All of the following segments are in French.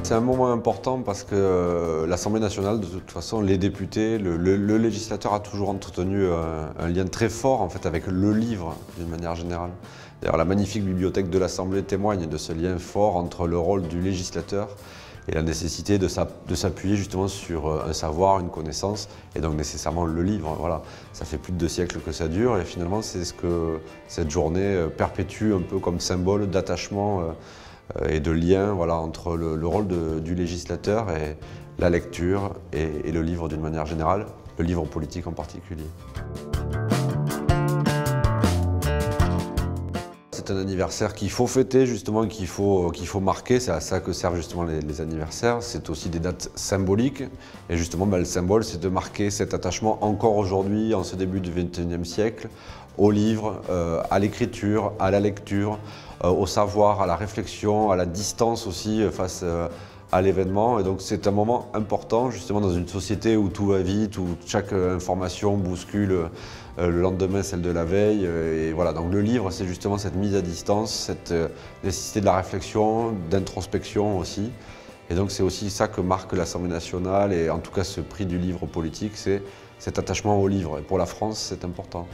C'est un moment important parce que l'Assemblée nationale, de toute façon, les députés, le législateur a toujours entretenu un lien très fort en fait, avec le livre d'une manière générale. D'ailleurs, la magnifique bibliothèque de l'Assemblée témoigne de ce lien fort entre le rôle du législateur et la nécessité de s'appuyer justement sur un savoir, une connaissance, et donc nécessairement le livre. Voilà. Ça fait plus de 2 siècles que ça dure, et finalement c'est ce que cette journée perpétue un peu comme symbole d'attachement et de lien voilà, entre le rôle du législateur et la lecture et le livre d'une manière générale, le livre politique en particulier. C'est un anniversaire qu'il faut fêter, justement, qu'il faut marquer. C'est à ça que servent justement les anniversaires. C'est aussi des dates symboliques. Et justement, le symbole, c'est de marquer cet attachement encore aujourd'hui, en ce début du XXIe siècle, au livre, à l'écriture, à la lecture, au savoir, à la réflexion, à la distance aussi face à l'événement. Et donc c'est un moment important justement dans une société où tout va vite, où chaque information bouscule le lendemain celle de la veille. Et voilà, donc le livre c'est justement cette mise à distance, cette nécessité de la réflexion, d'introspection aussi. Et donc c'est aussi ça que marque l'Assemblée nationale et en tout cas ce prix du livre politique, c'est cet attachement au livre. Et pour la France c'est important.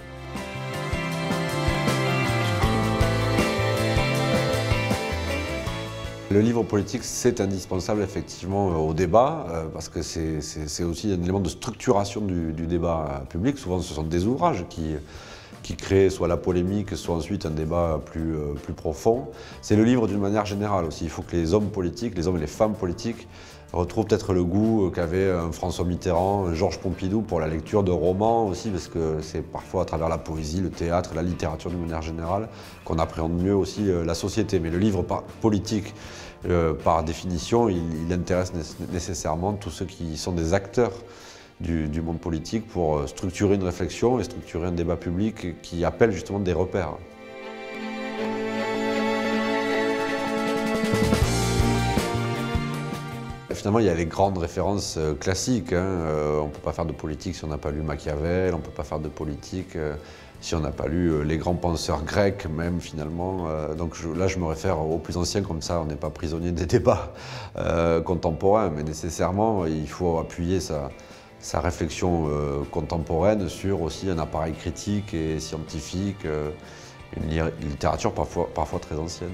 Le livre politique, c'est indispensable effectivement au débat, parce que c'est aussi un élément de structuration du débat public. Souvent, ce sont des ouvrages qui créent soit la polémique, soit ensuite un débat plus profond. C'est le livre d'une manière générale aussi. Il faut que les hommes politiques, les hommes et les femmes politiques retrouvent peut-être le goût qu'avait un François Mitterrand, un Georges Pompidou pour la lecture de romans aussi, parce que c'est parfois à travers la poésie, le théâtre, la littérature d'une manière générale qu'on appréhende mieux aussi la société. Mais le livre politique, par définition, il intéresse nécessairement tous ceux qui sont des acteurs du monde politique pour structurer une réflexion et structurer un débat public qui appelle justement des repères. Finalement, il y a les grandes références classiques. On ne peut pas faire de politique si on n'a pas lu Machiavel, on ne peut pas faire de politique si on n'a pas lu les grands penseurs grecs même finalement. Donc là, je me réfère aux plus anciens, comme ça on n'est pas prisonnier des débats contemporains, mais nécessairement, il faut appuyer sa réflexion contemporaine sur aussi un appareil critique et scientifique, une littérature parfois très ancienne.